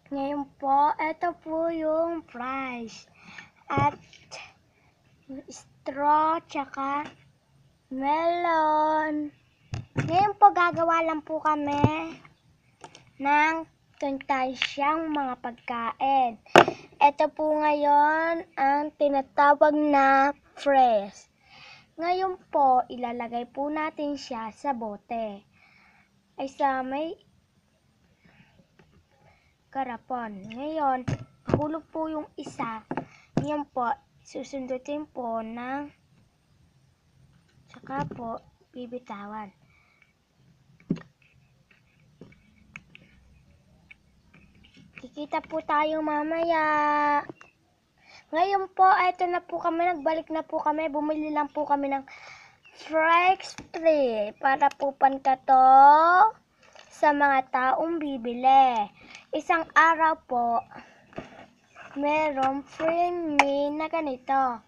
Ngayon po, ito po yung price. At straw, tsaka melon. Ngayon po, gagawa lang po kami ng tuntasyang mga pagkain. Ito po ngayon ang tinatawag na fresh. Ngayon po, ilalagay po natin siya sa bote. Ay sa may karapon. Ngayon, hulog po yung isa. Ngayon po, susundutin po ng saka po bibitawan. Kikita po tayo mamaya. Ngayon po, eto na po kami, nagbalik na po kami. Bumili lang po kami ng Fresh 3 para po pantato sa mga taong bibili. Isang araw po, merong free meal na ganito.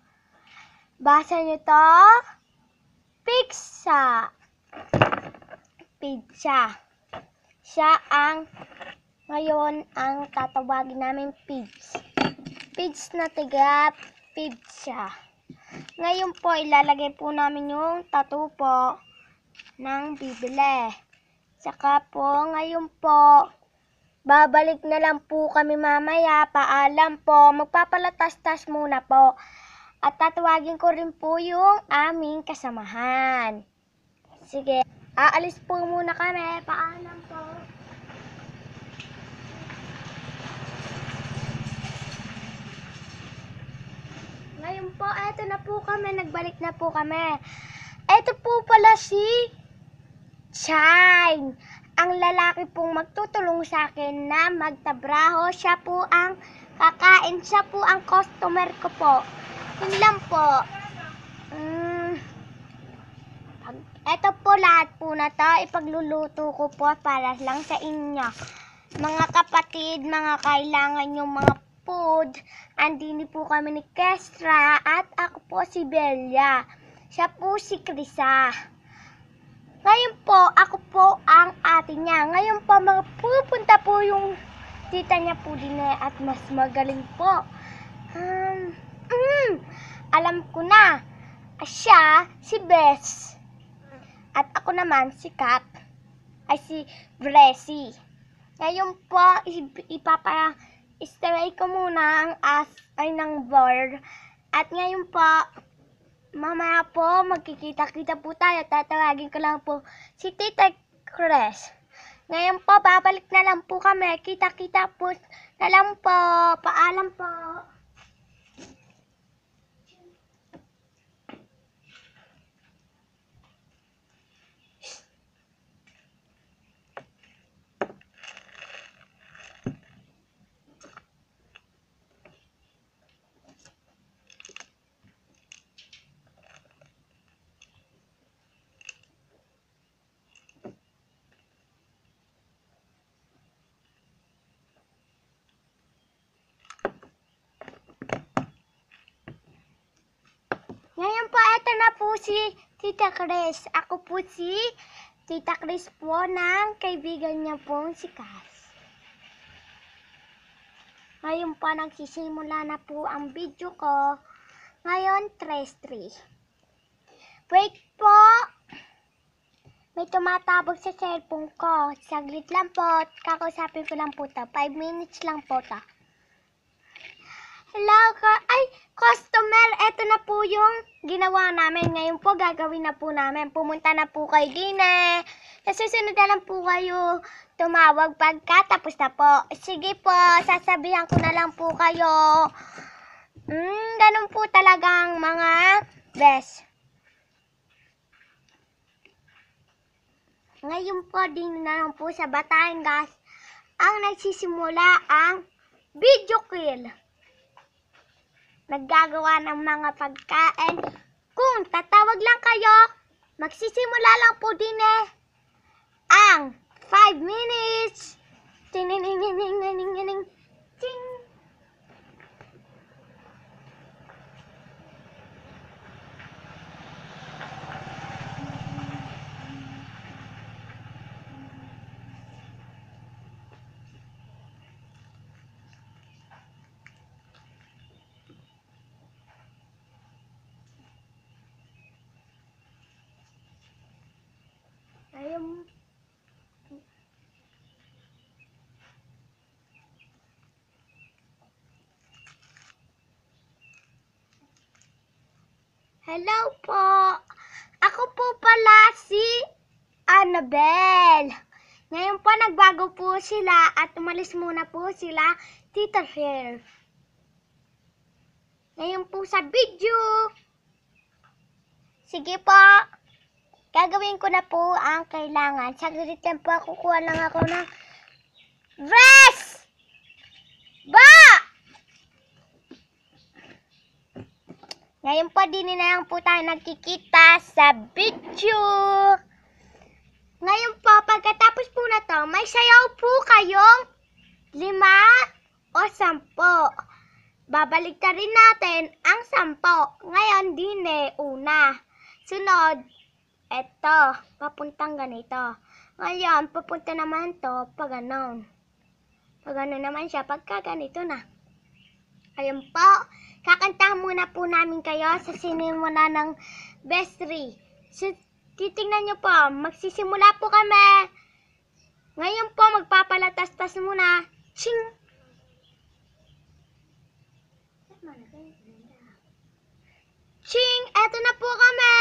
Basa nyo to? Pizza. Siya ang, ngayon, ang tatawagin namin Pigs. Pigs na tiga pizza. Ngayon po, ilalagay po namin yung tattoo po ng bibili. Saka po, ngayon po, babalik na lang po kami mamaya. Paalam po. Magpapalatas-tas muna po. At tatawagin ko rin po yung aming kasamahan. Sige, aalis po muna kami. Paalam po. Ngayon po, eto na po kami. Nagbalik na po kami. Eto po pala si Chine. Ang lalaki pong magtutulong sa akin na magtabraho. Siya po ang kakain. Siya po ang customer ko po. Yun lang po. Eto po lahat po na to. Ipagluluto ko po para lang sa inyo. Mga kapatid, mga kailangan yung mga food. Andini po kami ni Kestra at ako po si Belia. Siya po si Krisa. Ngayon po, ako po ang ate niya. Ngayon po, pupunta po yung tita niya po din at mas magaling po. Alam ko na. Siya, si Bess. At ako naman, si Kat. Ay, si Bressie. Ngayon po, istray ko muna ang ay ng board. At ngayon po, mamaya po, magkikita-kita po tayo. Tatawagin ko lang po si Tita Chris. Ngayon po, babalik na lang po kami. Kita-kita po na lang po. Paalam po. Ngayon po, eto na po si Tita Chris. Ako po si Tita Chris po ng kaibigan niya pong si Cass. Ngayon po, nagsisimula na po ang video ko. Ngayon, 3-3. Wait po! May tumatabog sa cellphone ko. Saglit lang po. Kakausapin ko lang po to. 5 minutes lang po to. Hello, customer, eto na po yung ginawa namin. Ngayon po, gagawin na po namin. Pumunta na po kayo din eh. Sa susunod na lang po kayo tumawag pagka tapos na po. Sige po, sasabihan ko na lang po kayo. Ganun po talagang mga best. Ngayon po, din na lang po sa Batangas ang nagsisimula ang video kill. Naggagawa ng mga pagkain. Kung tatawag lang kayo, magsisimula lang po din eh ang 5 minutes. Ting. Ayun. Hello po. Ako po pala si Annabelle. Ngayon po nagbago po sila at umalis muna po sila Tita Fair. Ngayon po sa video. Sige po. Gagawin ko na po ang kailangan. Saglit lang po, kukuha lang ako ng dress! Ba! Ngayon po, din na lang po tayo nagkikita sa video. Ngayon po, pagkatapos po na to, may sayaw po kayong 5 o 10. Babalik na rin natin ang 10. Ngayon, din una. Sunod, eto, papuntang ganito. Ngayon, papunta naman to pag ganon. Pag ganon naman siya, pagka ganito na. Ayun po, kakantahan muna po namin kayo sa sinimula ng Best 3. So, titingnan nyo po, magsisimula po kami. Ngayon po, magpapalatas-tas muna. Ching! Ching! Eto na po kami!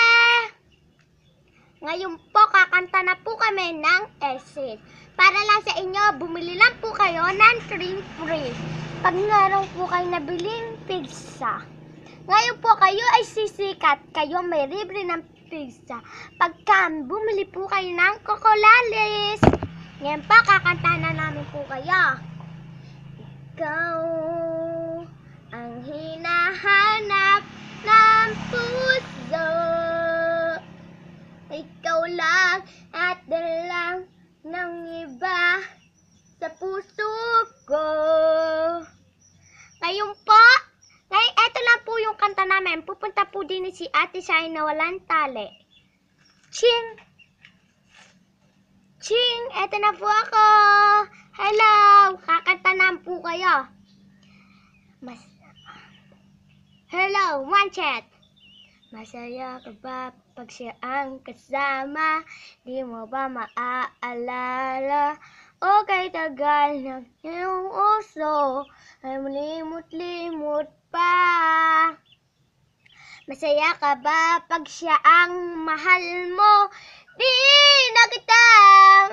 Ngayon po, kakanta na po kami ng exit. Para lang sa inyo, bumili lang po kayo ng 3 free. Pag naroon po kayo nabiling pizza. Ngayon po kayo ay sisikat. Kayo may libre ng pizza. Pagka bumili po kayo ng Cocolalis. Ngayon po, kakanta na namin po kayo. Ikaw ang hinahanap ng puso. Ikaw lang at lang ng iba sa puso ko. Ngayon po, eto lang po yung kanta namin. Pupunta po din si Ate Shai na walang tali. Ching! Ching! Eto na po ako. Hello! Kakanta na po kayo. Hello, one chat. Masaya ka ba pag siya ang kasama? Di mo ba maaalala? O kay tagal ng iyong uso ay malimot-limot pa. Masaya ka ba pag siya ang mahal mo? Di na kita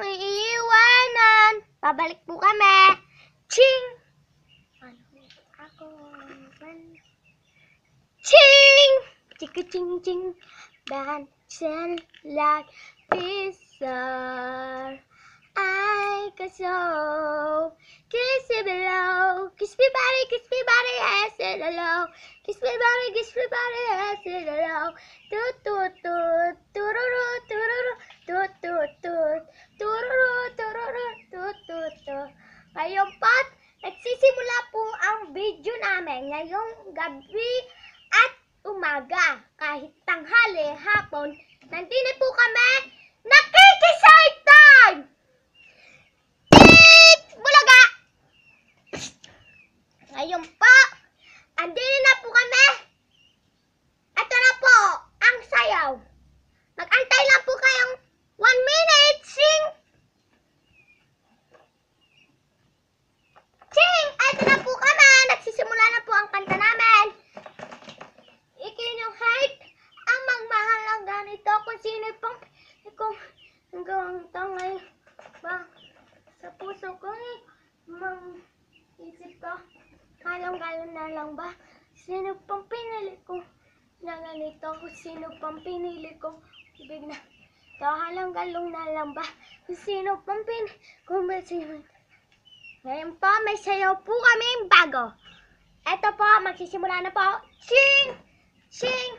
iiwanan. Pabalik po kami. Ching! Ching! Ching-ching-ching. Dancing like Pixar. I can so kiss me below, kiss me body, yes it hello, kiss me body, yes it hello, toot toot toot, tururu tururu, toot toot toot, tururu tururu, toot toot toot. Ngayon po, nagsisimula po ang video namin ngayong gabi at umaga, kahit tanghali, hapon, nandito po kami, nakikisaytay! Bulaga! Ngayon po, andito na po kami. Ito na po, ang sayaw. Mag-antay lang po kayong 1 minute, sing! Sing! Ito na po kami. Nagsisimula na po ang kanta namin. Ikinyong height, ang magmahal lang ganito kung sino pang kung hanggang tangay ba sa puso ko isip ko halong-galong na lang ba sino pang pinili ko na ganito kung sino pang pinili ko ibig na halong-galong na lang ba kung sino pang pinili ko ngayon po may sayaw po kami bago. Eto po, magsisimula na po. Ching! Ching!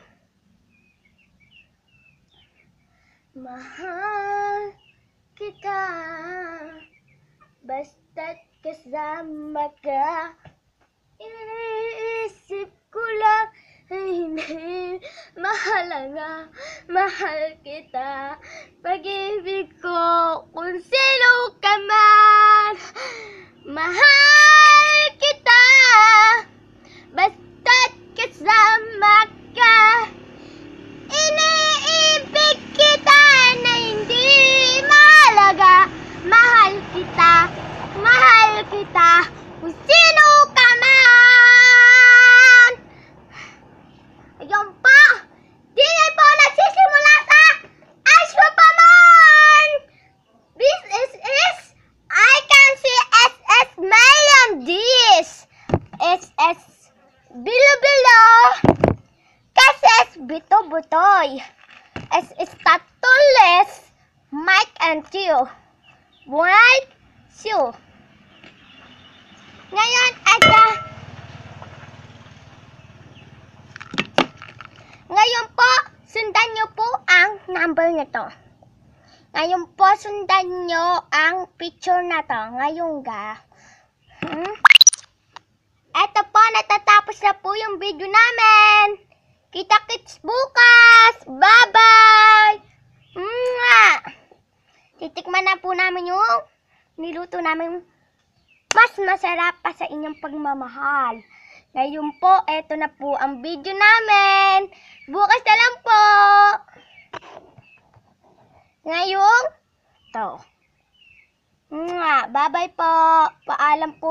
Mahal kita basta't kasama ka. Iniisip ko lang hindi mahalaga. Mahal kita pag-ibig ko kung sino ka man. Mahal kita basta't kasama ka. Iniibig kita na hindi Butoy. Es estatules Mike and Tio. Right? Sue. Ngayon, ngayon po, sundan nyo po ang number na to. Ngayon po, sundan nyo ang picture na to. Ngayon Eto po, natatapos na po yung video namin. Kita-kits bukas. Bye-bye! Titikman na po namin yung niluto namin mas masarap pa sa inyong pagmamahal. Ngayon po, eto na po ang video namin. Bukas na lang po. Ngayon, to. Bye-bye po. Paalam po.